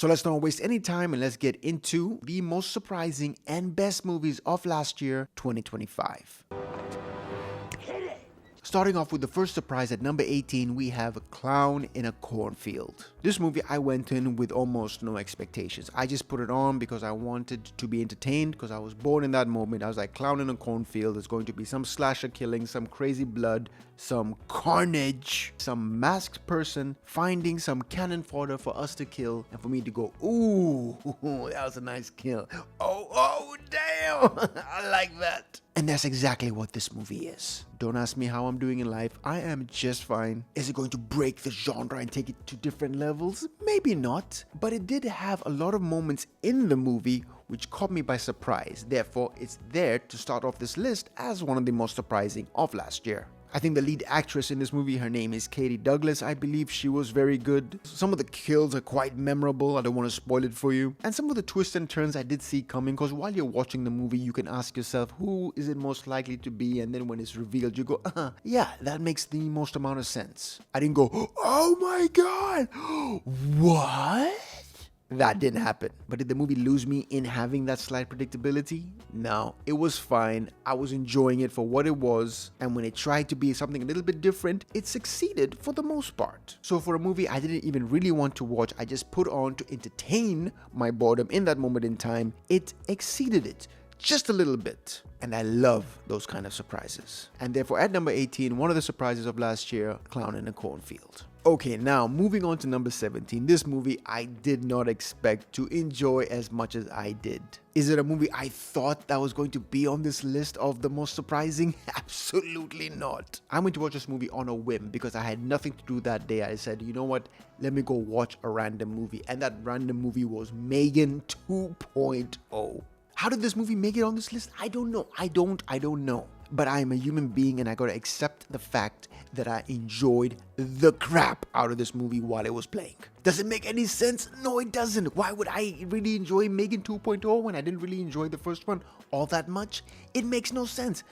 So let's not waste any time and let's get into the most surprising and best movies of last year, 2025. Starting off with the first surprise at number 18, we have A Clown in a Cornfield. This movie I went in with almost no expectations. I just put it on because I wanted to be entertained, because I was born in that moment. I was like, clown in a cornfield, there's going to be some slasher killing, some crazy blood, some carnage, some masked person finding some cannon fodder for us to kill, and for me to go, ooh, that was a nice kill. Oh, damn, I like that. And that's exactly what this movie is. Don't ask me how I'm doing in life. I am just fine. Is it going to break the genre and take it to different levels? Maybe not. But it did have a lot of moments in the movie which caught me by surprise. Therefore, it's there to start off this list as one of the most surprising of last year. I think the lead actress in this movie, her name is Katie Douglas. I believe she was very good. Some of the kills are quite memorable. I don't want to spoil it for you. And some of the twists and turns I did see coming, because while you're watching the movie, you can ask yourself, who is it most likely to be? And then when it's revealed, you go, yeah, that makes the most amount of sense. I didn't go, oh my God, what? That didn't happen. But did the movie lose me in having that slight predictability? No, it was fine. I was enjoying it for what it was, and when it tried to be something a little bit different, it succeeded for the most part. So for a movie I didn't even really want to watch, I just put on to entertain my boredom in that moment in time, it exceeded it just a little bit. And I love those kind of surprises. And therefore at number 18, one of the surprises of last year, Clown in a Cornfield. Okay, now moving on to number 17. This movie I did not expect to enjoy as much as I did. Is it a movie I thought that was going to be on this list of the most surprising? Absolutely not. I went to watch this movie on a whim because I had nothing to do that day. I said, you know what? Let me go watch a random movie. And that random movie was Megan 2.0. How did this movie make it on this list? I don't know. I don't know. But I am a human being and I gotta accept the fact that I enjoyed the crap out of this movie while it was playing. Does it make any sense? No, it doesn't. Why would I really enjoy Megan 2.0 when I didn't really enjoy the first one all that much? It makes no sense.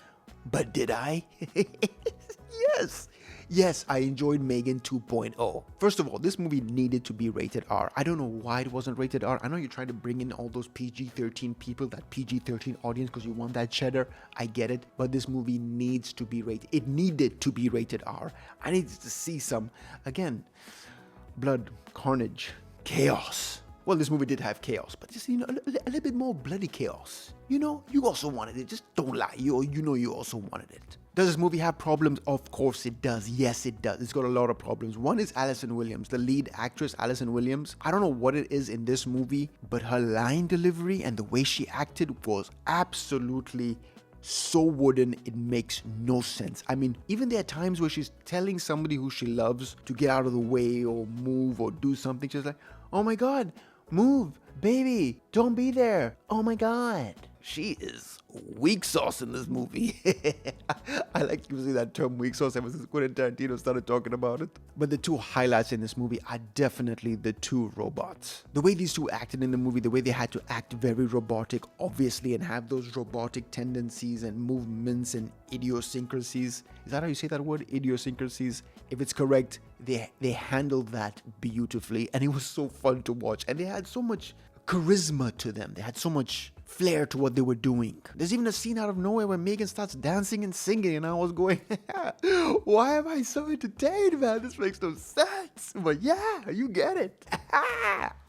But did I? Yes. Yes, I enjoyed Megan 2.0. First of all, this movie needed to be rated R. I don't know why it wasn't rated R. I know you're trying to bring in all those PG-13 people, that PG-13 audience, because you want that cheddar. I get it. But this movie needs to be rated. It needed to be rated R. I needed to see some, again, blood, carnage, chaos. Well, this movie did have chaos, but just, a little bit more bloody chaos. You also wanted it. Just don't lie. You also wanted it. Does this movie have problems? Of course it does. Yes, it does. It's got a lot of problems. One is Allison Williams, the lead actress, Allison Williams. I don't know what it is in this movie, but her line delivery and the way she acted was absolutely so wooden, it makes no sense. I mean, even there are times where she's telling somebody who she loves to get out of the way or move or do something. She's like, oh my God, move, baby, don't be there. Oh my God. She is weak sauce in this movie. I like using that term, weak sauce, ever since Quentin Tarantino started talking about it. But the two highlights in this movie are definitely the two robots. The way these two acted in the movie, the way they had to act very robotic, obviously, and have those robotic tendencies and movements and idiosyncrasies. Is that how you say that word? Idiosyncrasies? If it's correct, they handled that beautifully, and it was so fun to watch. And they had so much charisma to them. They had so much flair to what they were doing. There's even a scene out of nowhere where Megan starts dancing and singing, and I was going, why am I so entertained, man? This makes no sense. But yeah, you get it.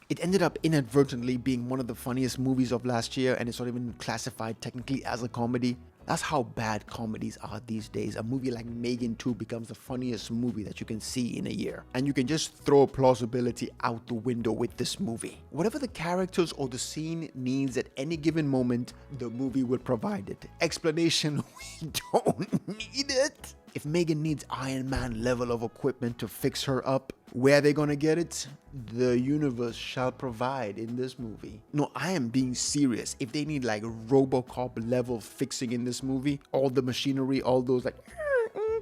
It ended up inadvertently being one of the funniest movies of last year, and it's not even classified technically as a comedy. That's how bad comedies are these days. A movie like Megan 2 becomes the funniest movie that you can see in a year. And you can just throw plausibility out the window with this movie. Whatever the characters or the scene needs at any given moment, the movie will provide it. Explanation, we don't need it. If Megan needs Iron Man level of equipment to fix her up, where are they gonna get it? The universe shall provide in this movie. No, I am being serious. If they need like RoboCop level fixing in this movie, all the machinery, all those like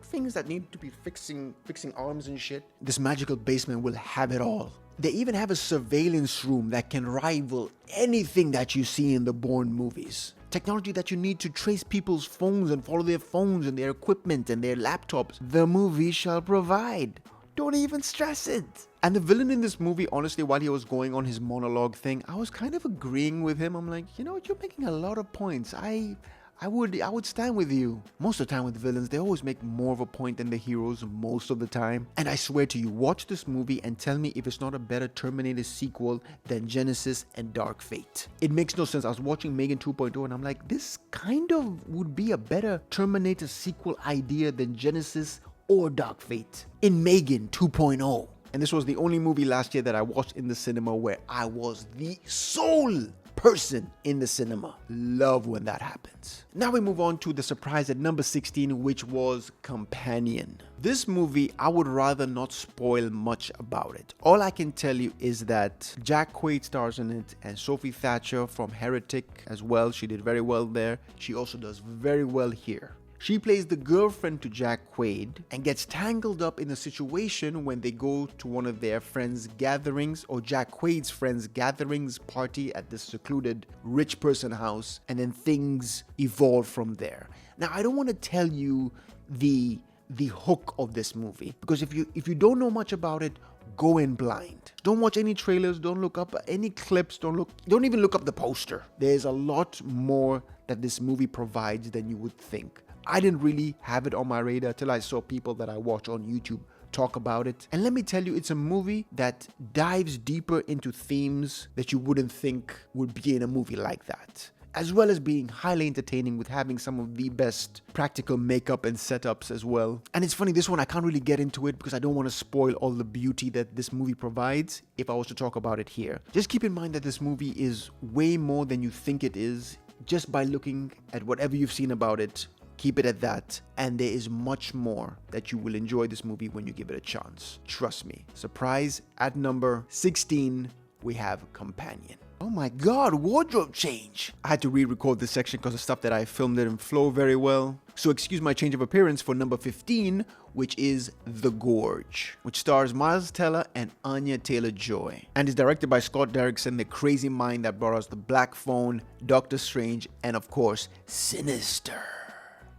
things that need to be fixing arms and shit, this magical basement will have it all. They even have a surveillance room that can rival anything that you see in the Bourne movies. Technology that you need to trace people's phones and follow their phones and their equipment and their laptops. The movie shall provide. Don't even stress it. And the villain in this movie, honestly, while he was going on his monologue thing, I was kind of agreeing with him. I'm like, you know what, you're making a lot of points. I would stand with you. Most of the time with villains, they always make more of a point than the heroes most of the time. And I swear to you, watch this movie and tell me if it's not a better Terminator sequel than Genesis and Dark Fate. It makes no sense. I was watching Megan 2.0 and I'm like, this kind of would be a better Terminator sequel idea than Genesis or Dark Fate. In Megan 2.0. And this was the only movie last year that I watched in the cinema where I was the sole person in the cinema. Love when that happens. Now we move on to the surprise at number 16, which was Companion. This movie, I would rather not spoil much about it. All I can tell you is that Jack Quaid stars in it and Sophie Thatcher from Heretic as well. She did very well there. She also does very well here. She plays the girlfriend to Jack Quaid and gets tangled up in a situation when they go to one of their friends' gatherings, or Jack Quaid's friends' gatherings party at this secluded rich person house, and then things evolve from there. Now, I don't want to tell you the hook of this movie, because if you don't know much about it, go in blind. Don't watch any trailers, don't look up any clips, don't even look up the poster. There's a lot more that this movie provides than you would think. I didn't really have it on my radar till I saw people that I watch on YouTube talk about it. And let me tell you, it's a movie that dives deeper into themes that you wouldn't think would be in a movie like that, as well as being highly entertaining with having some of the best practical makeup and setups as well. And it's funny, this one I can't really get into it because I don't want to spoil all the beauty that this movie provides if I was to talk about it here. Just keep in mind that this movie is way more than you think it is just by looking at whatever you've seen about it. Keep it at that, and there is much more that you will enjoy this movie when you give it a chance. Trust me. Surprise at number 16, we have Companion. Oh my god, wardrobe change! I had to re-record this section because the stuff that I filmed didn't flow very well. So excuse my change of appearance for number 15, which is The Gorge, which stars Miles Teller and Anya Taylor-Joy, and is directed by Scott Derrickson, the crazy mind that brought us The Black Phone, Doctor Strange, and of course, Sinister.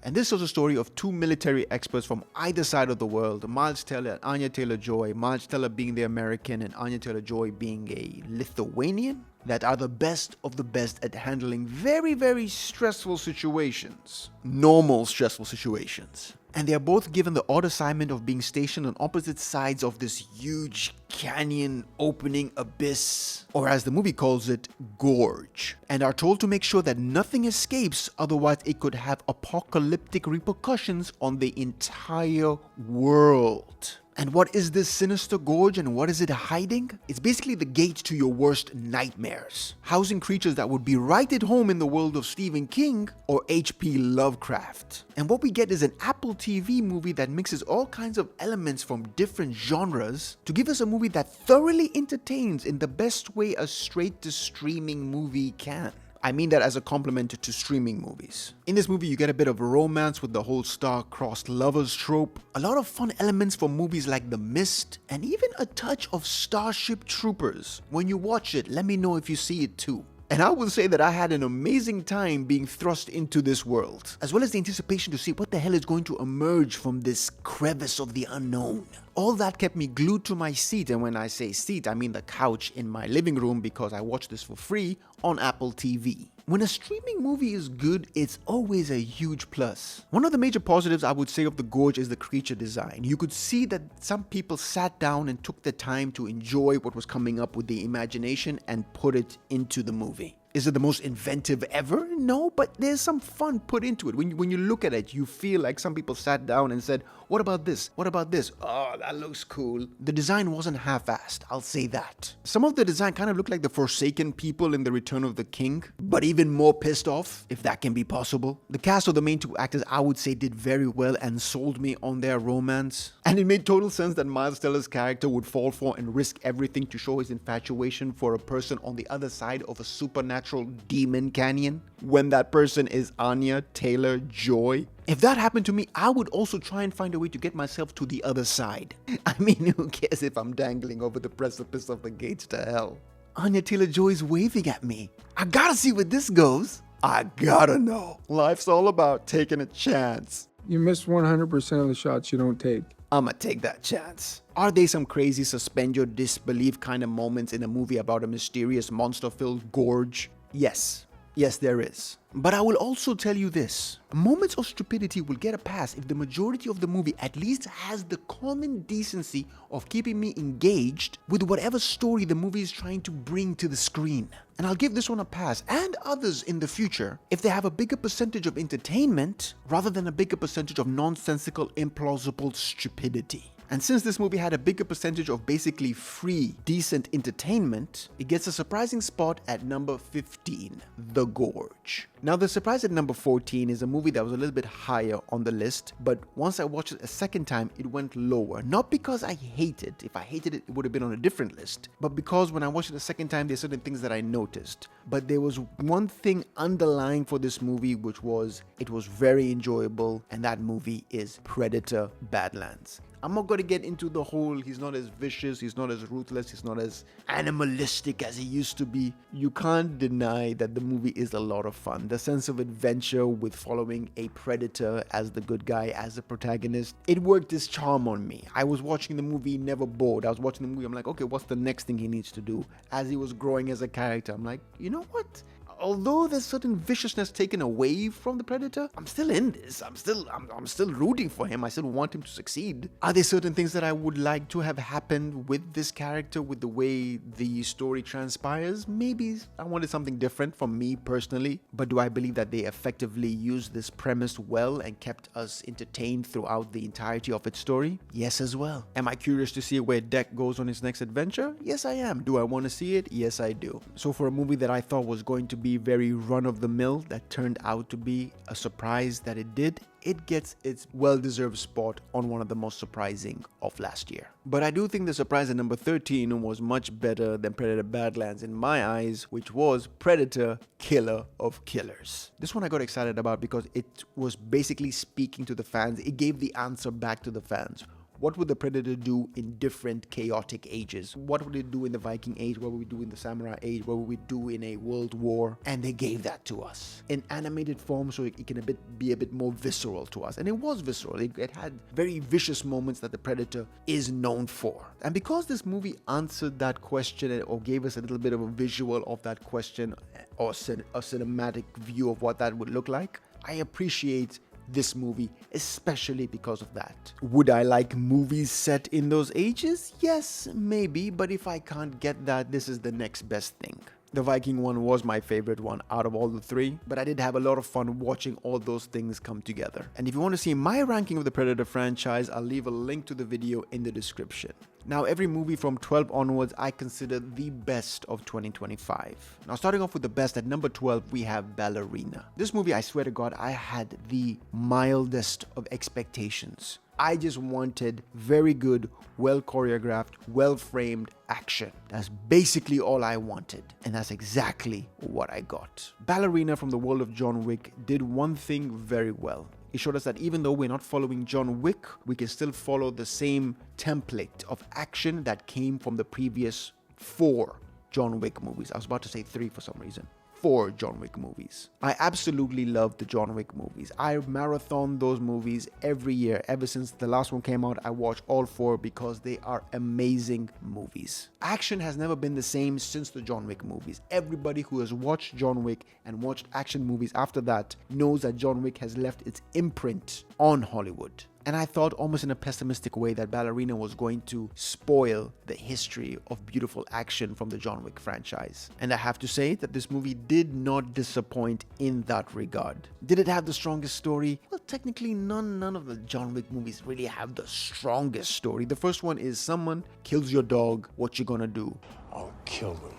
And this was a story of two military experts from either side of the world, Miles Teller and Anya Taylor-Joy, Miles Teller being the American and Anya Taylor-Joy being a Lithuanian, that are the best of the best at handling very, very stressful situations. Normal stressful situations. And they are both given the odd assignment of being stationed on opposite sides of this huge canyon opening abyss, or as the movie calls it, gorge, and are told to make sure that nothing escapes, otherwise it could have apocalyptic repercussions on the entire world. And what is this sinister gorge and what is it hiding? It's basically the gate to your worst nightmares, housing creatures that would be right at home in the world of Stephen King or H.P. Lovecraft. And what we get is an Apple TV movie that mixes all kinds of elements from different genres to give us a movie that thoroughly entertains in the best way a straight-to-streaming movie can. I mean that as a compliment to streaming movies. In this movie, you get a bit of romance with the whole star-crossed lovers trope, a lot of fun elements from movies like The Mist, and even a touch of Starship Troopers. When you watch it, let me know if you see it too. And I will say that I had an amazing time being thrust into this world, as well as the anticipation to see what the hell is going to emerge from this crevice of the unknown. All that kept me glued to my seat, and when I say seat, I mean the couch in my living room because I watched this for free on Apple TV. When a streaming movie is good, it's always a huge plus. One of the major positives I would say of The Gorge is the creature design. You could see that some people sat down and took the time to enjoy what was coming up with the imagination and put it into the movie. Is it the most inventive ever? No, but there's some fun put into it. When you look at it, you feel like some people sat down and said, what about this? What about this? Oh, that looks cool. The design wasn't half-assed, I'll say that. Some of the design kind of looked like the Forsaken people in The Return of the King, but even more pissed off, if that can be possible. The cast of the main two actors, I would say, did very well and sold me on their romance. And it made total sense that Miles Teller's character would fall for and risk everything to show his infatuation for a person on the other side of a supernatural demon canyon, when that person is Anya Taylor-Joy. If that happened to me, I would also try and find a way to get myself to the other side. I mean, who cares if I'm dangling over the precipice of the gates to hell? Anya Taylor-Joy's waving at me. I gotta see where this goes. I gotta know. Life's all about taking a chance. You miss 100% of the shots you don't take. I'ma take that chance. Are there some crazy suspend your disbelief kind of moments in a movie about a mysterious monster-filled gorge? Yes. Yes, there is. But I will also tell you this. Moments of stupidity will get a pass if the majority of the movie at least has the common decency of keeping me engaged with whatever story the movie is trying to bring to the screen. And I'll give this one a pass, and others in the future, if they have a bigger percentage of entertainment rather than a bigger percentage of nonsensical, implausible stupidity. And since this movie had a bigger percentage of basically free, decent entertainment, it gets a surprising spot at number 15, The Gorge. Now, the surprise at number 14 is a movie that was a little bit higher on the list, but once I watched it a second time, it went lower. Not because I hate it. If I hated it, it would have been on a different list. But because when I watched it a second time, there's certain things that I noticed. But there was one thing underlying for this movie, which was it was very enjoyable, and that movie is Predator: Badlands. I'm not going to get into the whole, he's not as vicious, he's not as ruthless, he's not as animalistic as he used to be. You can't deny that the movie is a lot of fun. The sense of adventure with following a predator as the good guy, as the protagonist, it worked its charm on me. I was watching the movie never bored. I was watching the movie, I'm like, okay, what's the next thing he needs to do? As he was growing as a character, I'm like, you know what? Although there's certain viciousness taken away from the Predator, I'm still in this. I'm still rooting for him. I still want him to succeed. Are there certain things that I would like to have happened with this character, with the way the story transpires? Maybe I wanted something different from me personally, but do I believe that they effectively used this premise well and kept us entertained throughout the entirety of its story? Yes, as well. Am I curious to see where Deck goes on his next adventure? Yes, I am. Do I want to see it? Yes, I do. So for a movie that I thought was going to be very run-of-the-mill, that turned out to be a surprise that it did, it gets its well-deserved spot on one of the most surprising of last year. But I do think the surprise at number 13 was much better than Predator: Badlands in my eyes, which was Predator: Killer of Killers. This one I got excited about because it was basically speaking to the fans. It gave the answer back to the fans. What would the Predator do in different chaotic ages? What would it do in the Viking age? What would we do in the Samurai age? What would we do in a world war? And they gave that to us in animated form, so it can be a bit more visceral to us. And it was visceral. It had very vicious moments that the Predator is known for. And because this movie answered that question, or gave us a little bit of a visual of that question, or a cinematic view of what that would look like, I appreciate this movie, especially because of that. Would I like movies set in those ages? Yes, maybe, but if I can't get that, this is the next best thing. The Viking one was my favorite one out of all the three, but I did have a lot of fun watching all those things come together. And if you want to see my ranking of the Predator franchise, I'll leave a link to the video in the description. Now, every movie from 12 onwards I consider the best of 2025. Now, starting off with the best, at number 12 we have Ballerina. This movie, I swear to God, I had the mildest of expectations. I just wanted very good, well choreographed, well framed action. That's basically all I wanted, and that's exactly what I got. Ballerina from the world of John Wick did one thing very well. It showed us that even though we're not following John Wick, we can still follow the same template of action that came from the previous 4 John Wick movies. I was about to say 3 for some reason. 4 John Wick movies. I absolutely love the John Wick movies. I marathon those movies every year. Ever since the last one came out, I watch all 4 because they are amazing movies. Action has never been the same since the John Wick movies. Everybody who has watched John Wick and watched action movies after that knows that John Wick has left its imprint on Hollywood. And I thought almost in a pessimistic way that Ballerina was going to spoil the history of beautiful action from the John Wick franchise. And I have to say that this movie did not disappoint in that regard. Did it have the strongest story? Well, technically none of the John Wick movies really have the strongest story. The first one is someone kills your dog, what you gonna do? I'll kill them.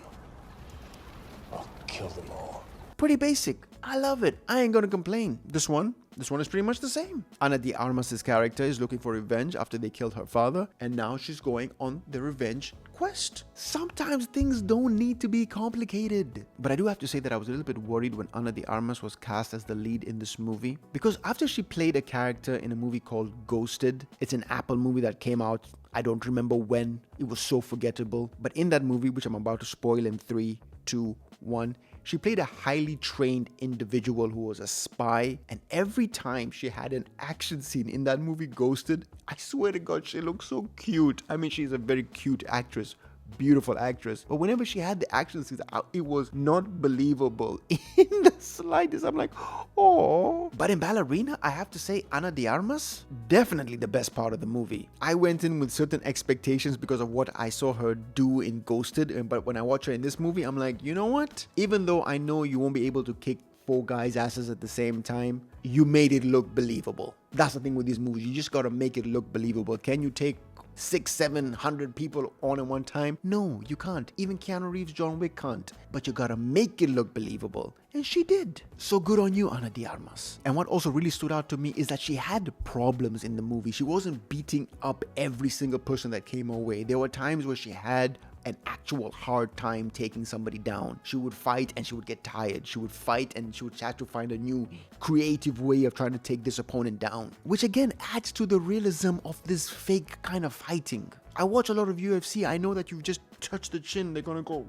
I'll kill them all. Pretty basic. I love it. I ain't gonna complain. This one is pretty much the same. Ana de Armas' character is looking for revenge after they killed her father, and now she's going on the revenge quest. Sometimes things don't need to be complicated. But I do have to say that I was a little bit worried when Ana de Armas was cast as the lead in this movie, because after she played a character in a movie called Ghosted, it's an Apple movie that came out, I don't remember when, it was so forgettable, but in that movie, which I'm about to spoil in 3, 2, 1. She played a highly trained individual who was a spy, and every time she had an action scene in that movie Ghosted, I swear to God, she looked so cute. I mean, she's a very cute actress, beautiful actress, but whenever she had the action scenes, it was not believable in the slightest. I'm like, oh. But in Ballerina, I have to say, Ana de Armas, definitely the best part of the movie. I went in with certain expectations because of what I saw her do in Ghosted, but when I watch her in this movie, I'm like, you know what? Even though I know you won't be able to kick 4 guys' asses at the same time, you made it look believable. That's the thing with these movies. You just gotta make it look believable. Can you take 600-700 people on at one time? No, you can't. Even Keanu Reeves, John Wick can't. But you gotta make it look believable. And she did. So good on you, Ana de Armas. And what also really stood out to me is that she had problems in the movie. She wasn't beating up every single person that came her way. There were times where she had an actual hard time taking somebody down. She would fight and she would get tired. She would fight and she would have to find a new creative way of trying to take this opponent down, which again adds to the realism of this fake kind of fighting. I watch a lot of UFC. I know that you just touch the chin, they're gonna go.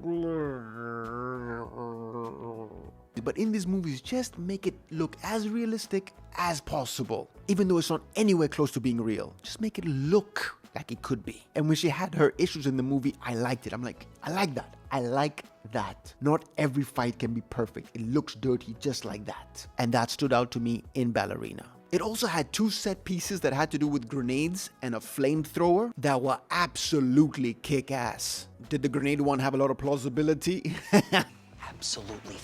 But in these movies, just make it look as realistic as possible. Even though it's not anywhere close to being real, just make it look like it could be. And when she had her issues in the movie, I liked it. I'm like, I like that. I like that. Not every fight can be perfect. It looks dirty just like that. And that stood out to me in Ballerina. It also had 2 set pieces that had to do with grenades and a flamethrower that were absolutely kick-ass. Did the grenade one have a lot of plausibility? Absolutely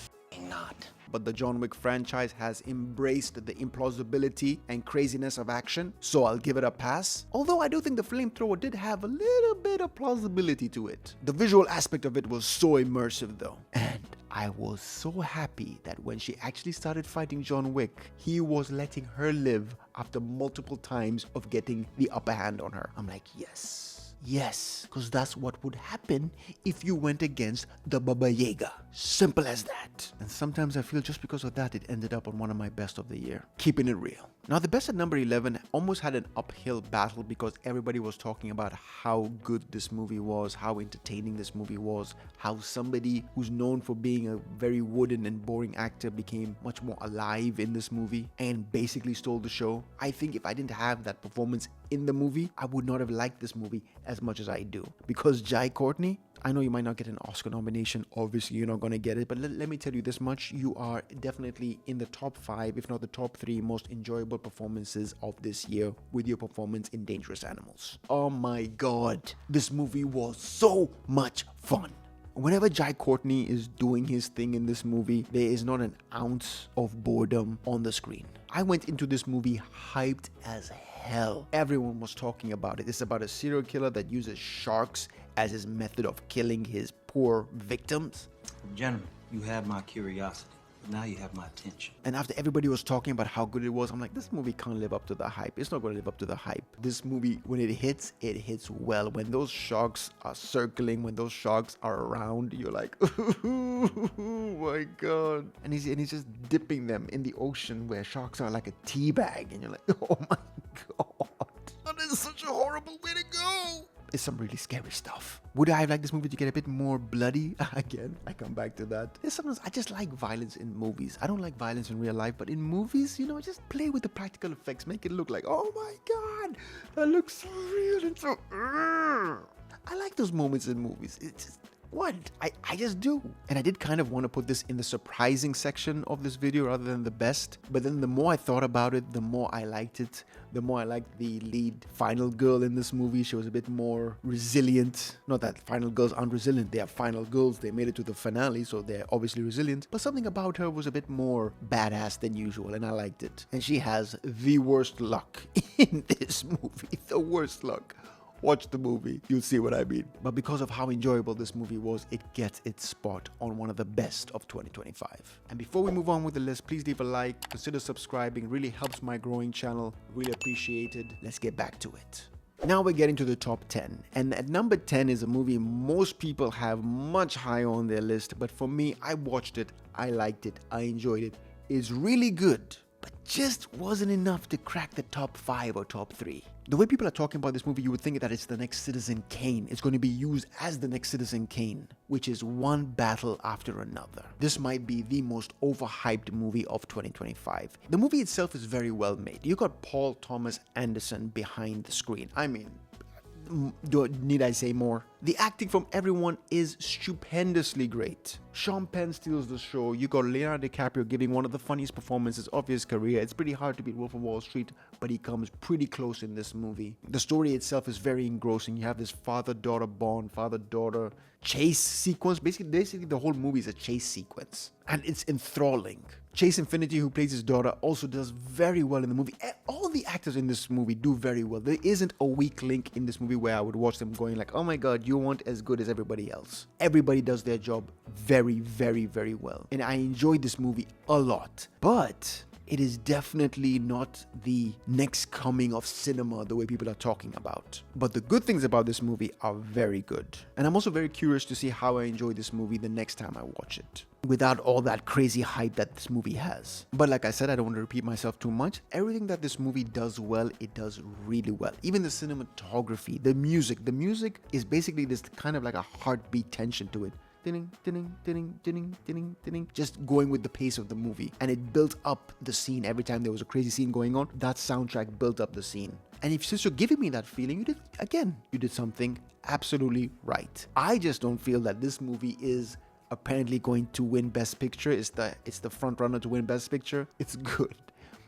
not. But the John Wick franchise has embraced the implausibility and craziness of action, so I'll give it a pass. Although I do think the flamethrower did have a little bit of plausibility to it. The visual aspect of it was so immersive though. And I was so happy that when she actually started fighting John Wick, he was letting her live after multiple times of getting the upper hand on her. I'm like, yes. Yes, because that's what would happen if you went against the Baba Yaga. Simple as that. And sometimes I feel just because of that, it ended up on one of my best of the year. Keeping it real. Now, the best at number 11 almost had an uphill battle because everybody was talking about how good this movie was, how entertaining this movie was, how somebody who's known for being a very wooden and boring actor became much more alive in this movie and basically stole the show. I think if I didn't have that performance in the movie, I would not have liked this movie as much as I do. Because Jai Courtney, I know you might not get an Oscar nomination, obviously you're not going to get it, but let me tell you this much, you are definitely in the top 5, if not the top 3 most enjoyable performances of this year with your performance in Dangerous Animals. Oh my god, this movie was so much fun. Whenever Jai Courtney is doing his thing in this movie, there is not an ounce of boredom on the screen. I went into this movie hyped as hell. Everyone was talking about it. It's about a serial killer that uses sharks as his method of killing his poor victims. Gentlemen, you have my curiosity. Now you have my attention. And after everybody was talking about how good it was, I'm like, this movie can't live up to the hype. It's not going to live up to the hype. This movie, when it hits well. When those sharks are circling, when those sharks are around, you're like, oh my god. And he's just dipping them in the ocean where sharks are like a tea bag. And you're like, oh my god. That is such a horrible way to go. It's some really scary stuff. Would I have liked this movie to get a bit more bloody? Again, I come back to that. There's sometimes I just like violence in movies. I don't like violence in real life, but in movies, you know, just play with the practical effects. Make it look like, oh my god, that looks so real and so... I like those moments in movies. It's just... What? I just do. And I did kind of want to put this in the surprising section of this video rather than the best. But then the more I thought about it, the more I liked it. The more I liked the lead final girl in this movie. She was a bit more resilient. Not that final girls aren't resilient. They are final girls. They made it to the finale, so they're obviously resilient. But something about her was a bit more badass than usual, and I liked it. And she has the worst luck in this movie. The worst luck. Watch the movie, you'll see what I mean. But because of how enjoyable this movie was, it gets its spot on one of the best of 2025. And before we move on with the list, please leave a like, consider subscribing, really helps my growing channel, really appreciated. Let's get back to it. Now we're getting to the top 10. And at number 10 is a movie most people have much higher on their list, but for me, I watched it, I liked it, I enjoyed it. It's really good. but just wasn't enough to crack the top 5 or top 3. The way people are talking about this movie, you would think that it's the next Citizen Kane. It's going to be used as the next Citizen Kane, which is one battle after another. This might be the most overhyped movie of 2025. The movie itself is very well made. You got Paul Thomas Anderson behind the screen. I mean, need I say more? The acting from everyone is stupendously great. Sean Penn steals the show. You got Leonardo DiCaprio giving one of the funniest performances of his career. It's pretty hard to beat Wolf of Wall Street, but he comes pretty close in this movie. The story itself is very engrossing. You have this father-daughter bond, father-daughter chase sequence. Basically, the whole movie is a chase sequence, and it's enthralling. Chase Infinity, who plays his daughter, also does very well in the movie. All the actors in this movie do very well. There isn't a weak link in this movie where I would watch them going like, oh my god, you weren't as good as everybody else. Everybody does their job very, very, very well. And I enjoyed this movie a lot. But it is definitely not the next coming of cinema the way people are talking about. But the good things about this movie are very good. And I'm also very curious to see how I enjoy this movie the next time I watch it, without all that crazy hype that this movie has. But like I said, I don't want to repeat myself too much. Everything that this movie does well, it does really well. Even the cinematography, the music is basically this kind of like a heartbeat tension to it. Ding, ding, ding, ding, ding, ding, just going with the pace of the movie. And it built up the scene every time there was a crazy scene going on. That soundtrack built up the scene. And since you're giving me that feeling, you did something absolutely right. I just don't feel that this movie is apparently going to win Best Picture. It's the front runner to win Best Picture. It's good.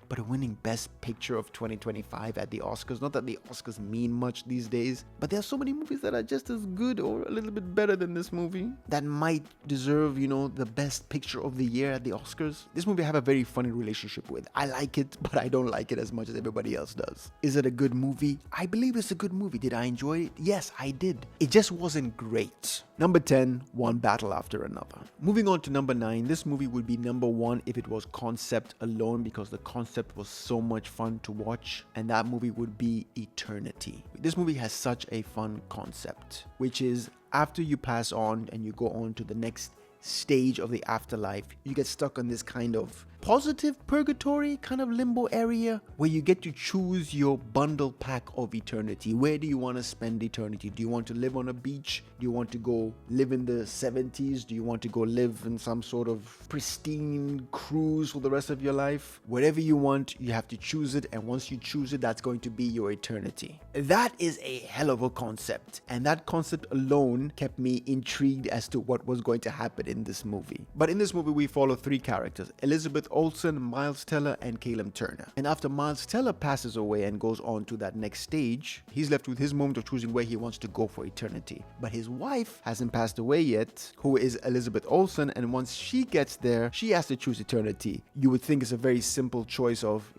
But winning Best Picture of 2025 at the Oscars, not that the Oscars mean much these days, but there are so many movies that are just as good or a little bit better than this movie that might deserve, the Best Picture of the year at the Oscars. This movie I have a very funny relationship with. I like it, but I don't like it as much as everybody else does. Is it a good movie? I believe it's a good movie. Did I enjoy it? Yes, I did. It just wasn't great. Number 10, One Battle After Another. Moving on to number 9, this movie would be number 1 if it was concept alone, because the concept was so much fun to watch, and that movie would be Eternity. This movie has such a fun concept, which is after you pass on and you go on to the next stage of the afterlife, you get stuck on this kind of positive purgatory, kind of limbo area where you get to choose your bundle pack of eternity. Where do you want to spend eternity? Do you want to live on a beach? Do you want to go live in the 70s? Do you want to go live in some sort of pristine cruise for the rest of your life? Whatever you want, you have to choose it, and once you choose it, that's going to be your eternity. That is a hell of a concept, and that concept alone kept me intrigued as to what was going to happen in this movie. But in this movie, we follow 3 characters: Elizabeth Olsen, Miles Teller, and Caleb Turner. And after Miles Teller passes away and goes on to that next stage, he's left with his moment of choosing where he wants to go for eternity. But his wife hasn't passed away yet, who is Elizabeth Olsen, and once she gets there, she has to choose eternity. You would think it's a very simple choice of,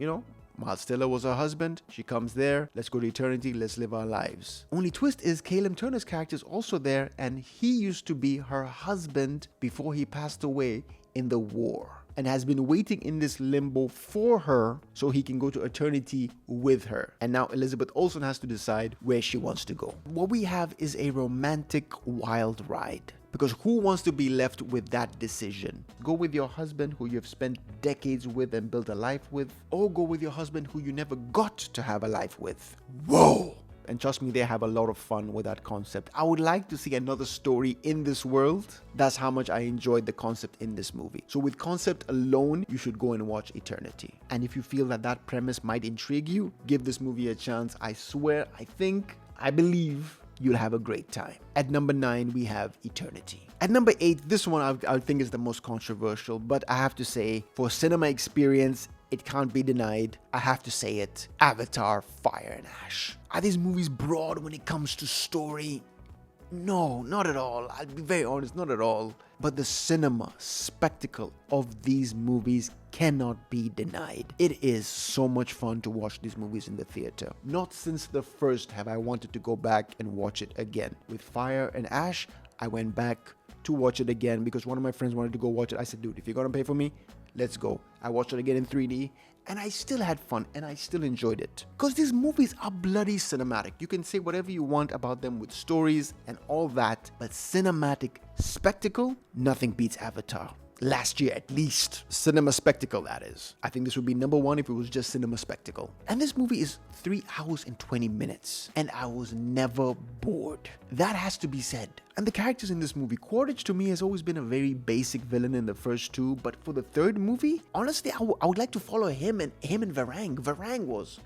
Miles Teller was her husband, she comes there, let's go to eternity, let's live our lives. Only twist is Caleb Turner's character is also there, and he used to be her husband before he passed away in the war, and has been waiting in this limbo for her so he can go to eternity with her. And now Elizabeth Olsen has to decide where she wants to go. What we have is a romantic wild ride. Because who wants to be left with that decision? Go with your husband who you've spent decades with and built a life with, or go with your husband who you never got to have a life with? Whoa! And trust me, they have a lot of fun with that concept. I would like to see another story in this world. That's how much I enjoyed the concept in this movie. So with concept alone, you should go and watch Eternity. And if you feel that premise might intrigue you, give this movie a chance. I swear, I believe you'll have a great time. At number 9, we have Eternity. At number 8, this one I think is the most controversial, but I have to say, for cinema experience, it can't be denied. I have to say it. Avatar: Fire and Ash. Are these movies broad when it comes to story? No, not at all. I'll be very honest, not at all. But the cinema spectacle of these movies cannot be denied. It is so much fun to watch these movies in the theater. Not since the first have I wanted to go back and watch it again. With Fire and Ash, I went back to watch it again because one of my friends wanted to go watch it. I said, dude, if you're gonna pay for me, let's go. I watched it again in 3D, and I still had fun, and I still enjoyed it. Because these movies are bloody cinematic. You can say whatever you want about them with stories and all that, but cinematic spectacle, nothing beats Avatar. last year at least. Cinema spectacle, that is. I think this would be number one if it was just cinema spectacle. And this movie is 3 hours and 20 minutes, and I was never bored. That has to be said. And the characters in this movie, Quaritch to me has always been a very basic villain in the first two, but for the third movie, honestly, I would like to follow him and Varang. Varang was...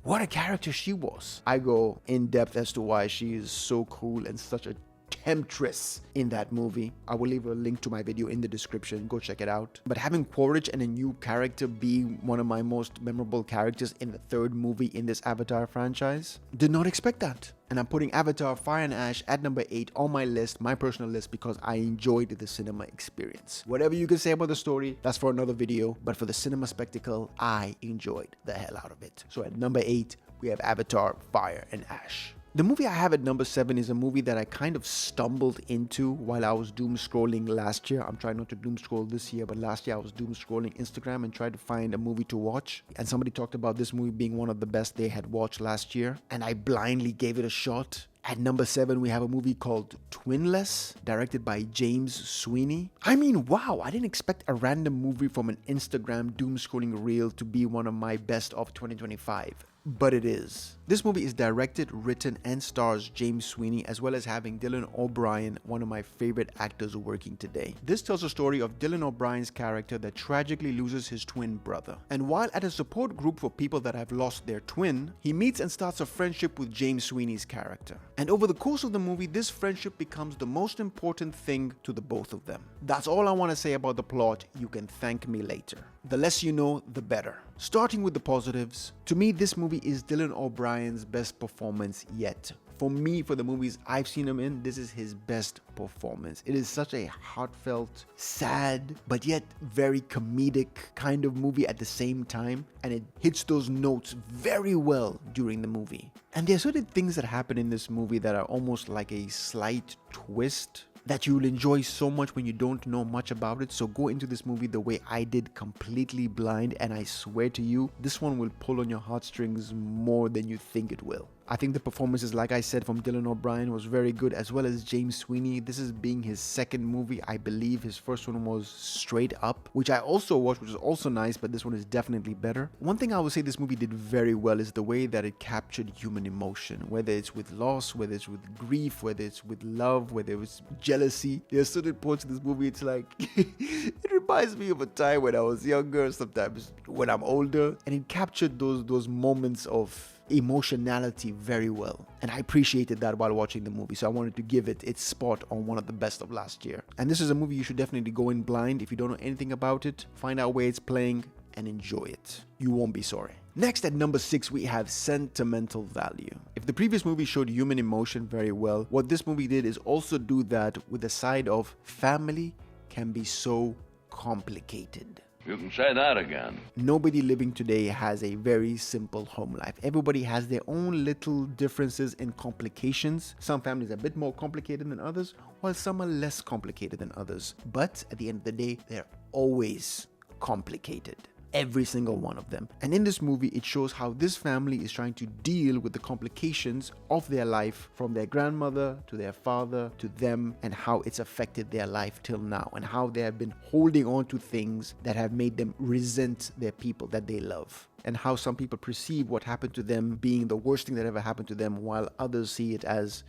what a character she was. I go in depth as to why she is so cool and such a temptress in that movie. I will leave a link to my video in the description. Go check it out. But having Quaritch and a new character be one of my most memorable characters in the third movie in this Avatar franchise, did not expect that. And I'm putting Avatar Fire and Ash at number 8 on my list, my personal list, because I enjoyed the cinema experience. Whatever you can say about the story, that's for another video. But for the cinema spectacle, I enjoyed the hell out of it. So at number 8, we have Avatar Fire and Ash. The movie I have at number 7 is a movie that I kind of stumbled into while I was doom scrolling last year. I'm trying not to doom scroll this year, but last year I was doom scrolling Instagram and tried to find a movie to watch. And somebody talked about this movie being one of the best they had watched last year. And I blindly gave it a shot. At number 7, we have a movie called Twinless, directed by James Sweeney. I mean, wow, I didn't expect a random movie from an Instagram doom scrolling reel to be one of my best of 2025. But it is. This movie is directed, written, and stars James Sweeney, as well as having Dylan O'Brien, one of my favorite actors working today. This tells a story of Dylan O'Brien's character that tragically loses his twin brother. And while at a support group for people that have lost their twin, he meets and starts a friendship with James Sweeney's character. And over the course of the movie, this friendship becomes the most important thing to the both of them. That's all I want to say about the plot. You can thank me later. The less you know, the better. Starting with the positives, to me, this movie is Dylan O'Brien's best performance yet. For me, for the movies I've seen him in, this is his best performance. It is such a heartfelt, sad, but yet very comedic kind of movie at the same time, and it hits those notes very well during the movie. And there are certain things that happen in this movie that are almost like a slight twist that you'll enjoy so much when you don't know much about it. So go into this movie the way I did, completely blind, and I swear to you, this one will pull on your heartstrings more than you think it will. I think the performances, like I said, from Dylan O'Brien was very good, as well as James Sweeney. This is being his second movie, I believe. His first one was Straight Up, which I also watched, which is also nice, but this one is definitely better. One thing I would say this movie did very well is the way that it captured human emotion, whether it's with loss, whether it's with grief, whether it's with love, whether it's jealousy. There's certain points in this movie, it's like, it reminds me of a time when I was younger, sometimes when I'm older, and it captured those moments of emotionality very well, and I appreciated that while watching the movie, so I wanted to give it its spot on one of the best of last year. And this is a movie you should definitely go in blind. If you don't know anything about it, find out where it's playing and enjoy it. You won't be sorry. Next, at number 6, we have Sentimental Value. If the previous movie showed human emotion very well, what this movie did is also do that with the side of family can be so complicated. You can say that again. Nobody living today has a very simple home life. Everybody has their own little differences and complications. Some families are a bit more complicated than others, while some are less complicated than others. But at the end of the day, they're always complicated. Every single one of them. And in this movie, it shows how this family is trying to deal with the complications of their life, from their grandmother to their father to them, and how it's affected their life till now, and how they have been holding on to things that have made them resent their people that they love, and how some people perceive what happened to them being the worst thing that ever happened to them, while others see it as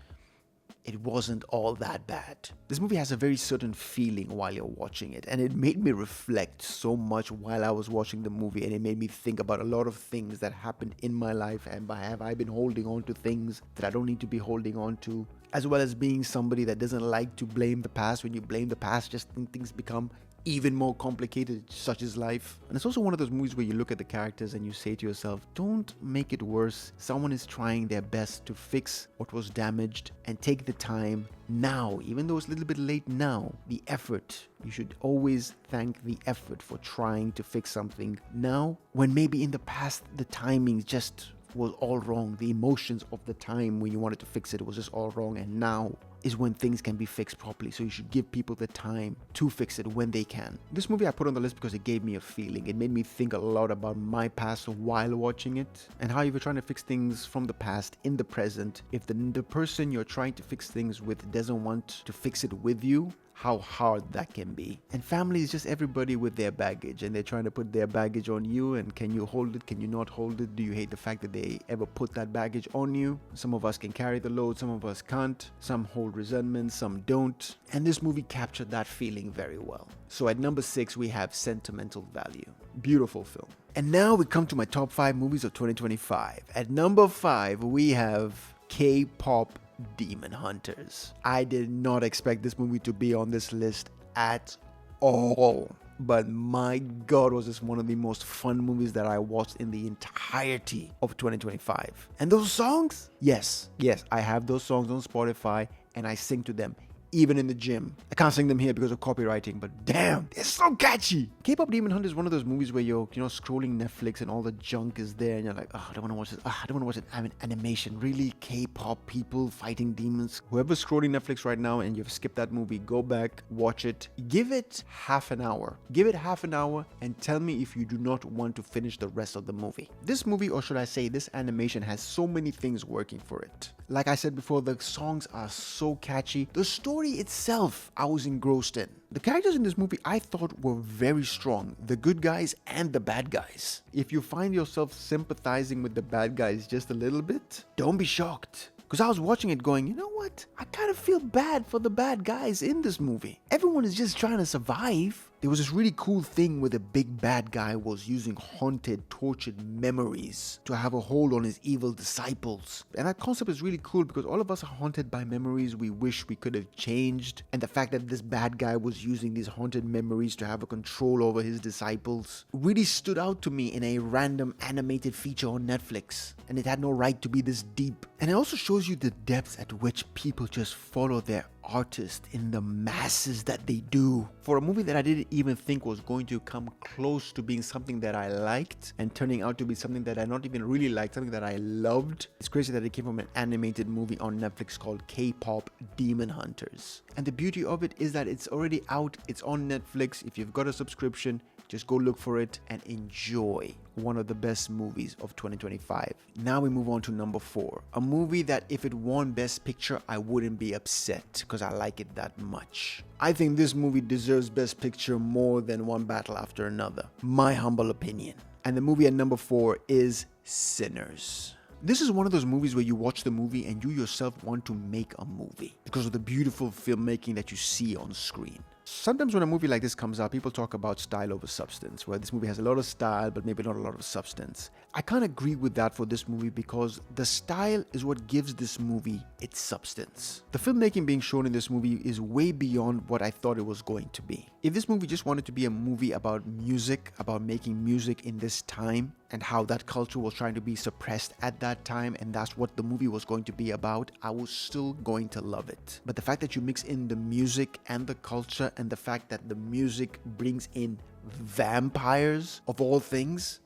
it wasn't all that bad. This movie has a very certain feeling while you're watching it, and it made me reflect so much while I was watching the movie, and it made me think about a lot of things that happened in my life, and have I been holding on to things that I don't need to be holding on to, as well as being somebody that doesn't like to blame the past. When you blame the past, just things become even more complicated. Such is life. And it's also one of those movies where you look at the characters and you say to yourself, don't make it worse. Someone is trying their best to fix what was damaged, and take the time now, even though it's a little bit late now, the effort. You should always thank the effort for trying to fix something now, when maybe in the past the timing just was all wrong. The emotions of the time when you wanted to fix it was just all wrong, and now is when things can be fixed properly. So you should give people the time to fix it when they can. This movie I put on the list because it gave me a feeling. It made me think a lot about my past while watching it, and how if you're trying to fix things from the past in the present, if the person you're trying to fix things with doesn't want to fix it with you, how hard that can be. And family is just everybody with their baggage, and they're trying to put their baggage on you. And can you hold it? Can you not hold it? Do you hate the fact that they ever put that baggage on you? Some of us can carry the load, some of us can't. Some hold resentment, some don't. And this movie captured that feeling very well. So at number 6, we have Sentimental Value. Beautiful film. And now we come to my top 5 movies of 2025. At number 5, we have K-pop Demon Hunters. I did not expect this movie to be on this list at all. But my God, was this one of the most fun movies that I watched in the entirety of 2025. And those songs? Yes, I have those songs on Spotify and I sing to them. Even in the gym. I can't sing them here because of copywriting, but damn, they're so catchy. K-pop Demon Hunters is one of those movies where you're, scrolling Netflix and all the junk is there and you're like, oh, I don't want to watch this. Oh, I don't want to watch an animation. Really? K-pop people fighting demons? Whoever's scrolling Netflix right now and you've skipped that movie, go back, watch it. Give it half an hour. Give it half an hour and tell me if you do not want to finish the rest of the movie. This movie, or should I say this animation, has so many things working for it. Like I said before, the songs are so catchy. The story itself, I was engrossed in. The characters in this movie I thought were very strong. The good guys and the bad guys. If you find yourself sympathizing with the bad guys just a little bit, don't be shocked. Because I was watching it going, you know what? I kind of feel bad for the bad guys in this movie. Everyone is just trying to survive. There was this really cool thing where the big bad guy was using haunted, tortured memories to have a hold on his evil disciples. And that concept is really cool because all of us are haunted by memories we wish we could have changed. And the fact that this bad guy was using these haunted memories to have a control over his disciples really stood out to me in a random animated feature on Netflix. And it had no right to be this deep. And it also shows you the depths at which people just follow their artist in the masses that they do. For a movie that I didn't even think was going to come close to being something that I liked and turning out to be something that I not even really liked, something that I loved. It's crazy that it came from an animated movie on Netflix called K-pop Demon Hunters. And the beauty of it is that it's already out. It's on Netflix. If you've got a subscription, just go look for it and enjoy one of the best movies of 2025. Now we move on to number 4. A movie that if it won Best Picture, I wouldn't be upset because I like it that much. I think this movie deserves Best Picture more than One Battle After Another. My humble opinion. And the movie at number 4 is Sinners. This is one of those movies where you watch the movie and you yourself want to make a movie because of the beautiful filmmaking that you see on screen. Sometimes when a movie like this comes out, people talk about style over substance, where this movie has a lot of style, but maybe not a lot of substance. I can't agree with that for this movie because the style is what gives this movie its substance. The filmmaking being shown in this movie is way beyond what I thought it was going to be. If this movie just wanted to be a movie about music, about making music in this time, and how that culture was trying to be suppressed at that time, and that's what the movie was going to be about, I was still going to love it. But the fact that you mix in the music and the culture, and the fact that the music brings in vampires of all things,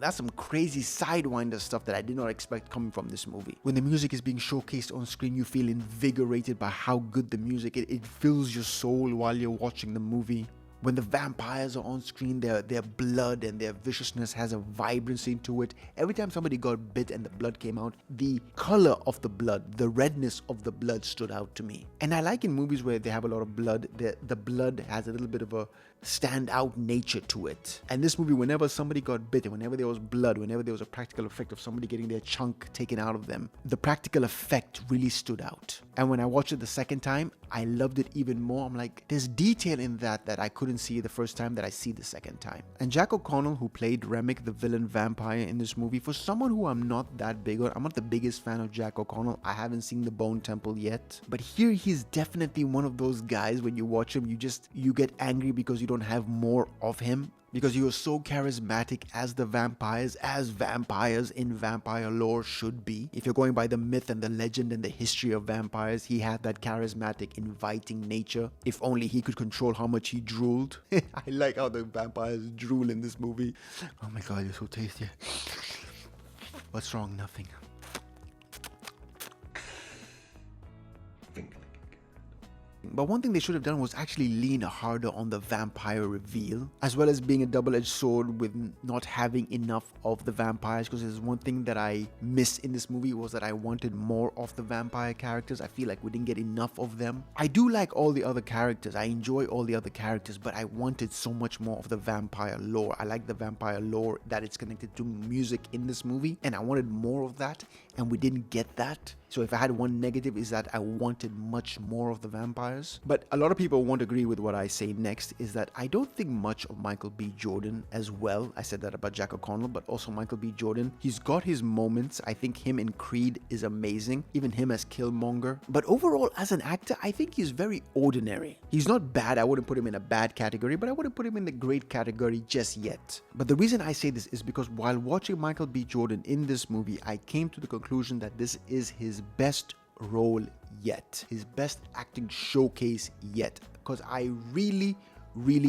that's some crazy sidewinder stuff that I did not expect coming from this movie. When the music is being showcased on screen, you feel invigorated by how good the music is. It fills your soul while you're watching the movie. When the vampires are on screen, their blood and their viciousness has a vibrancy to it. Every time somebody got bit and the blood came out, the color of the blood, the redness of the blood stood out to me. And I like in movies where they have a lot of blood, the blood has a little bit of a standout nature to it. And this movie, whenever somebody got bitten, whenever there was blood, whenever there was a practical effect of somebody getting their chunk taken out of them, the practical effect really stood out. And when I watched it the second time, I loved it even more. I'm like, there's detail in that I couldn't see the first time that I see the second time. And Jack O'Connell, who played Remick, the villain vampire in this movie, for someone who I'm not that big on, I'm not the biggest fan of Jack O'Connell. I haven't seen The Bone Temple yet. But here he's definitely one of those guys when you watch him, you get angry because you don't have more of him. Because he was so charismatic as vampires in vampire lore should be. If you're going by the myth and the legend and the history of vampires, he had that charismatic, inviting nature. If only he could control how much he drooled. I like how the vampires drool in this movie. Oh my god, you're so tasty. What's wrong? Nothing. But one thing they should have done was actually lean harder on the vampire reveal, as well as being a double-edged sword with not having enough of the vampires, because there's one thing that I missed in this movie was that I wanted more of the vampire characters. I feel like we didn't get enough of them. I do like all the other characters. I enjoy all the other characters, but I wanted so much more of the vampire lore. I like the vampire lore that it's connected to music in this movie, and I wanted more of that, and we didn't get that. So if I had one negative, is that I wanted much more of the vampires. But a lot of people won't agree with what I say next, is that I don't think much of Michael B. Jordan as well. I said that about Jack O'Connell, but also Michael B. Jordan. He's got his moments. I think him in Creed is amazing. Even him as Killmonger. But overall, as an actor, I think he's very ordinary. He's not bad. I wouldn't put him in a bad category, but I wouldn't put him in the great category just yet. But the reason I say this is because while watching Michael B. Jordan in this movie, I came to the conclusion that this is his best role yet, his best acting showcase yet, because I really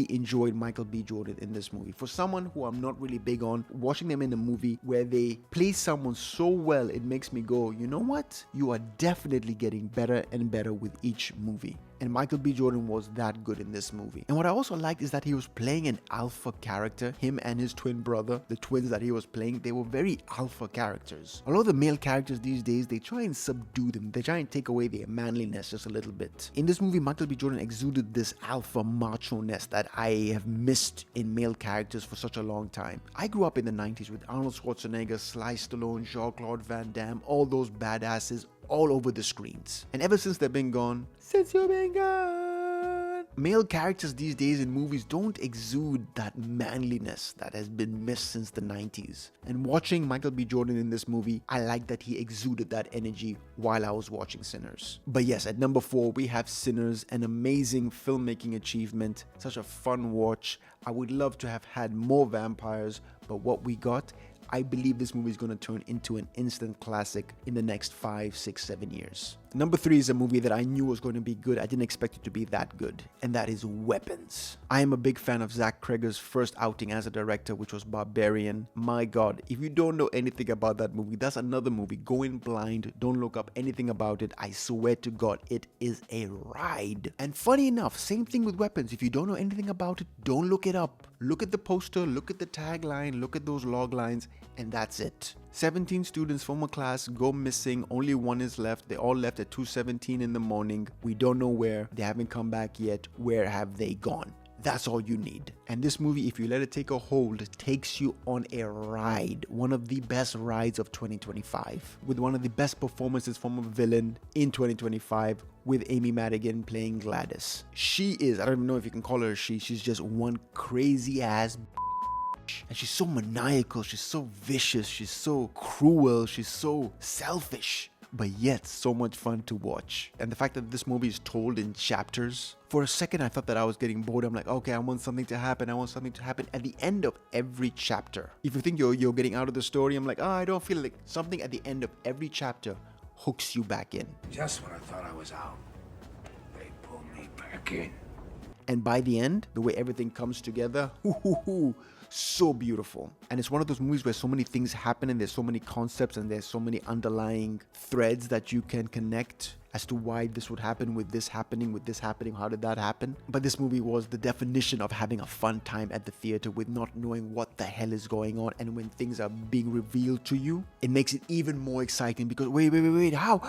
enjoyed Michael B. Jordan in this movie. For someone who I'm not really big on, watching them in a movie where they play someone so well, it makes me go, you know what? You are definitely getting better and better with each movie. And Michael B. Jordan was that good in this movie. And what I also liked is that he was playing an alpha character. Him and his twin brother, the twins that he was playing, they were very alpha characters. A lot of the male characters these days, they try and subdue them. They try and take away their manliness just a little bit. In this movie, Michael B. Jordan exuded this alpha macho-ness that I have missed in male characters for such a long time. I grew up in the 90s with Arnold Schwarzenegger, Sly Stallone, Jean-Claude Van Damme, all those badasses all over the screens. And ever since they've been gone, male characters these days in movies don't exude that manliness that has been missed since the 90s. And watching Michael B. Jordan in this movie, I like that he exuded that energy while I was watching Sinners. But yes, at number 4, we have Sinners, an amazing filmmaking achievement, such a fun watch. I would love to have had more vampires, but what we got, I believe this movie is going to turn into an instant classic in the next 5, 6, 7 years. Number 3 is a movie that I knew was going to be good. I didn't expect it to be that good, and that is Weapons. I am a big fan of Zach Cregger's first outing as a director, which was Barbarian. My God, if you don't know anything about that movie, that's another movie. Go in blind, don't look up anything about it. I swear to God, it is a ride. And funny enough, same thing with Weapons. If you don't know anything about it, don't look it up. Look at the poster, look at the tagline, look at those log lines, and that's it. 17 students from a class go missing, only one is left. They all left at 2:17 in the morning. We don't know where. They haven't come back yet. Where have they gone? That's all you need. And this movie, if you let it take a hold, takes you on a ride. One of the best rides of 2025. With one of the best performances from a villain in 2025, with Amy Madigan playing Gladys. She is, I don't even know if you can call her a she, she's just one crazy ass. And she's so maniacal, she's so vicious, she's so cruel, she's so selfish, but yet so much fun to watch. And the fact that this movie is told in chapters, for a second I thought that I was getting bored. I'm like, okay, I want something to happen, at the end of every chapter. If you think you're getting out of the story, I'm like, oh, I don't feel like something at the end of every chapter hooks you back in. Just when I thought I was out, they pulled me back in. And by the end, the way everything comes together, so beautiful. And it's one of those movies where so many things happen and there's so many concepts and there's so many underlying threads that you can connect as to why this would happen with this happening, how did that happen? But this movie was the definition of having a fun time at the theater with not knowing what the hell is going on, and when things are being revealed to you, it makes it even more exciting because wait, how?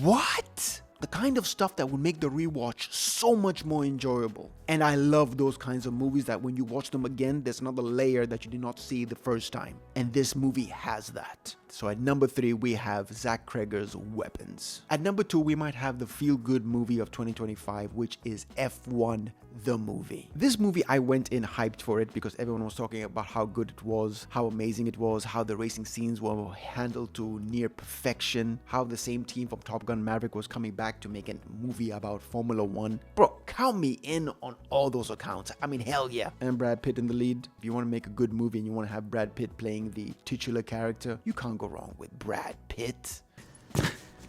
What? The kind of stuff that would make the rewatch so much more enjoyable. And I love those kinds of movies that when you watch them again, there's another layer that you did not see the first time. And this movie has that. So at number 3, we have Zach Cregger's Weapons. At number 2, we might have the feel-good movie of 2025, which is F1, the movie. This movie, I went in hyped for it because everyone was talking about how good it was, how amazing it was, how the racing scenes were handled to near perfection, how the same team from Top Gun Maverick was coming back to make a movie about Formula 1. Bro, count me in on all those accounts. I mean, hell yeah. And Brad Pitt in the lead. If you want to make a good movie and you want to have Brad Pitt playing the titular character, you can't go wrong with Brad Pitt.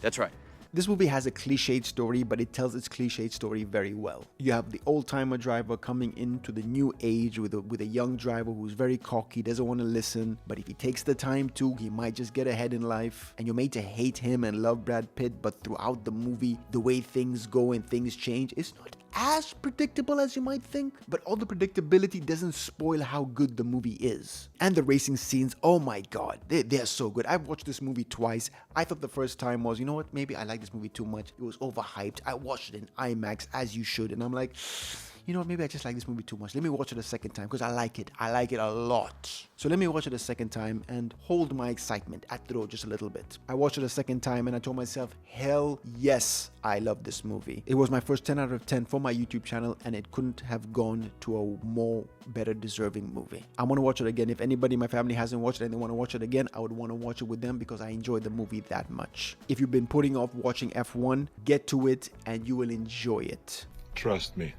That's right. This movie has a cliched story, but it tells its cliched story very well. You have the old-timer driver coming into the new age with a young driver who's very cocky, doesn't want to listen, but if he takes the time to, he might just get ahead in life. And you're made to hate him and love Brad Pitt, but throughout the movie, the way things go and things change, it's not as predictable as you might think, but all the predictability doesn't spoil how good the movie is. And the racing scenes, oh my god, they're so good. I've watched this movie twice. I thought the first time was, you know what, maybe I like this movie too much. It was overhyped. I watched it in IMAX, as you should, and I'm like, you know what, maybe I just like this movie too much. Let me watch it a second time because I like it. I like it a lot. So let me watch it a second time and hold my excitement at the door just a little bit. I watched it a second time and I told myself, hell yes, I love this movie. It was my first 10 out of 10 for my YouTube channel and it couldn't have gone to a more better deserving movie. I want to watch it again. If anybody in my family hasn't watched it and they want to watch it again, I would want to watch it with them because I enjoyed the movie that much. If you've been putting off watching F1, get to it and you will enjoy it. Trust me.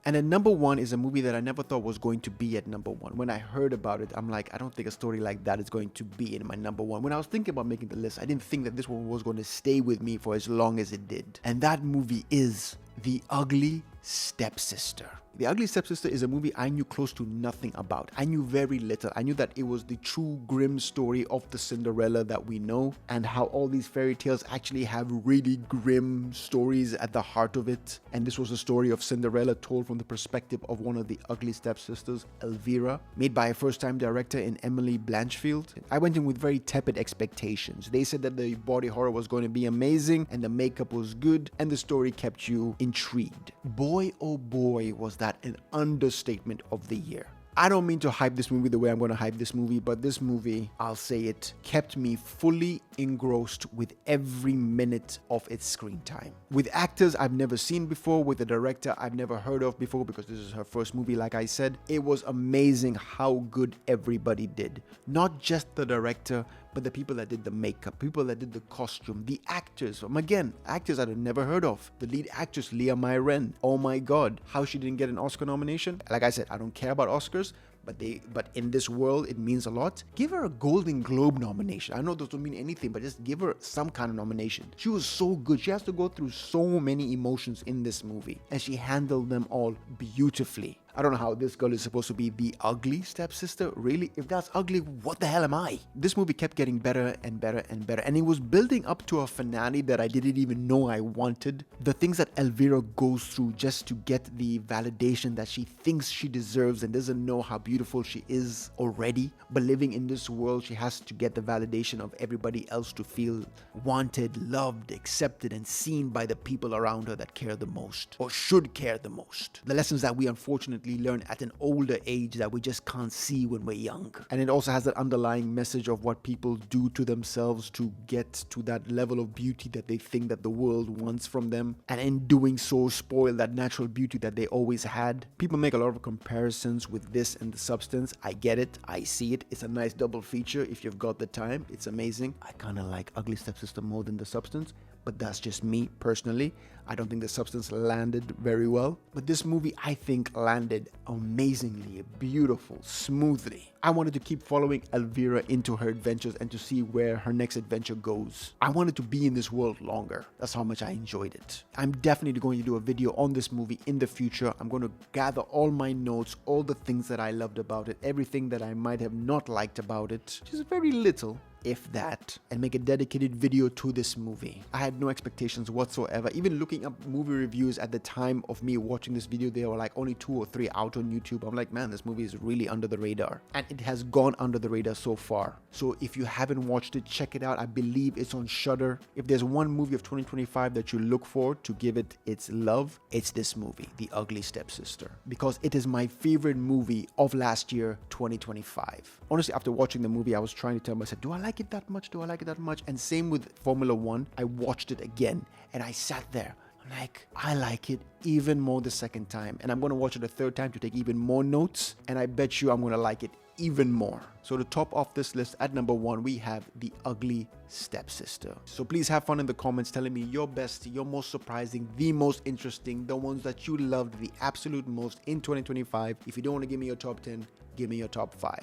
And at number one is a movie that I never thought was going to be at number one. When I heard about it, I'm like, I don't think a story like that is going to be in my number one. When I was thinking about making the list, I didn't think that this one was going to stay with me for as long as it did. And that movie is The Ugly Stepsister. The Ugly Stepsister is a movie I knew close to nothing about. I knew very little. I knew that it was the true grim story of the Cinderella that we know and how all these fairy tales actually have really grim stories at the heart of it. And this was a story of Cinderella told from the perspective of one of the ugly stepsisters, Elvira, made by a first-time director in Emily Blanchfield. I went in with very tepid expectations. They said that the body horror was going to be amazing and the makeup was good and the story kept you intrigued. Boy, oh boy, was that an understatement of the year. I don't mean to hype this movie the way I'm going to hype this movie, but this movie, I'll say it, kept me fully engrossed with every minute of its screen time. With actors I've never seen before, with a director I've never heard of before because this is her first movie, like I said, it was amazing how good everybody did. Not just the director, but the people that did the makeup, people that did the costume, the actors. Again, actors I'd never heard of. The lead actress, Leah Myren. Oh my God, how she didn't get an Oscar nomination. Like I said, I don't care about Oscars, but in this world, it means a lot. Give her a Golden Globe nomination. I know those don't mean anything, but just give her some kind of nomination. She was so good. She has to go through so many emotions in this movie, and she handled them all beautifully. I don't know how this girl is supposed to be the ugly stepsister. Really? If that's ugly, what the hell am I? This movie kept getting better and better and better. And it was building up to a finale that I didn't even know I wanted. The things that Elvira goes through just to get the validation that she thinks she deserves and doesn't know how beautiful she is already. But living in this world, she has to get the validation of everybody else to feel wanted, loved, accepted, and seen by the people around her that care the most or should care the most. The lessons that we unfortunately learn at an older age that we just can't see when we're young. And it also has that underlying message of what people do to themselves to get to that level of beauty that they think that the world wants from them, and in doing so spoil that natural beauty that they always had. People make a lot of comparisons with this and The Substance. I get it, I see it. It's a nice double feature if you've got the time. It's amazing. I kind of like Ugly Stepsister more than The Substance, but that's just me personally. I don't think The Substance landed very well, but this movie I think landed amazingly, beautiful, smoothly. I wanted to keep following Elvira into her adventures and to see where her next adventure goes. I wanted to be in this world longer. That's how much I enjoyed it. I'm definitely going to do a video on this movie in the future. I'm going to gather all my notes, all the things that I loved about it, everything that I might have not liked about it, which is very little, if that, and make a dedicated video to this movie. I had no expectations whatsoever. Even looking up movie reviews at the time of me watching this video, there were like only 2 or 3 out on YouTube. I'm like, man, this movie is really under the radar. And it has gone under the radar so far. So if you haven't watched it, check it out. I believe it's on Shudder. If there's one movie of 2025 that you look for to give it its love, it's this movie, The Ugly Stepsister. Because it is my favorite movie of last year, 2025. Honestly, after watching the movie, I was trying to tell myself, do I like it that much? Do I like it that much? And same with Formula One. I watched it again and I sat there. I'm like, I like it even more the second time. And I'm going to watch it a third time to take even more notes. And I bet you I'm going to like it even more. So to top off this list at number 1, we have The Ugly Stepsister. So please have fun in the comments telling me your best, your most surprising, the most interesting, the ones that you loved the absolute most in 2025. If you don't want to give me your top 10, give me your top 5.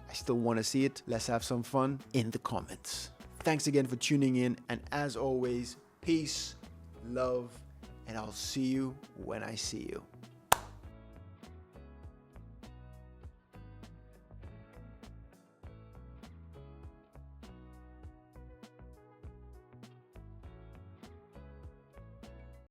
I still want to see it. Let's have some fun in the comments. Thanks again for tuning in, and as always, Peace, love, and I'll see you when I see you.